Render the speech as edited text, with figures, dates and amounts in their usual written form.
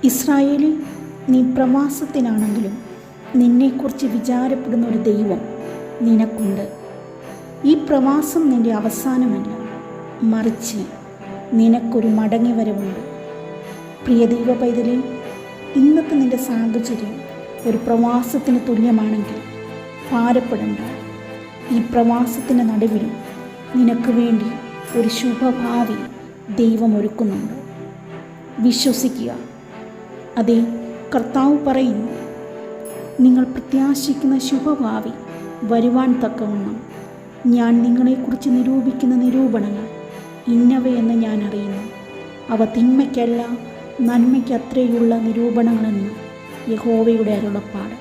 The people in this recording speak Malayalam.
ഇസ്രായേലിൽ നീ പ്രവാസത്തിനാണെങ്കിലും നിന്നെക്കുറിച്ച് വിചാരപ്പെടുന്ന ഒരു ദൈവം നിനക്കുണ്ട്. ഈ പ്രവാസം നിൻ്റെ അവസാനമല്ല, മറിച്ച് നിനക്കൊരു മടങ്ങിവരവുണ്ട്. പ്രിയ ദൈവ പൈതലേ, ഇന്നത്തെ നിൻ്റെ സാഹചര്യം ഒരു പ്രവാസത്തിന് തുല്യമാണെങ്കിൽ ഭാരപ്പെടേണ്ട. ഈ പ്രവാസത്തിൻ്റെ നടുവിലും നിനക്ക് വേണ്ടി ഒരു ശുഭഭാവി ദൈവം ഒരുക്കുന്നുണ്ട്. വിശ്വസിക്കുക. അതേ, കർത്താവ് പറയുന്നു, നിങ്ങൾ പ്രത്യാശിക്കുന്ന ശുഭഭാവി വരുവാൻ തക്കവണ്ണം ഞാൻ നിങ്ങളെക്കുറിച്ച് നിരൂപിക്കുന്ന നിരൂപണങ്ങൾ ഇന്നവയെന്ന് ഞാൻ അറിയുന്നു. അവ തിന്മയ്ക്കല്ല നന്മയ്ക്കത്രയുള്ള നിരൂപണങ്ങളെന്ന് യഹോവയുടെ അരുളപ്പാട്.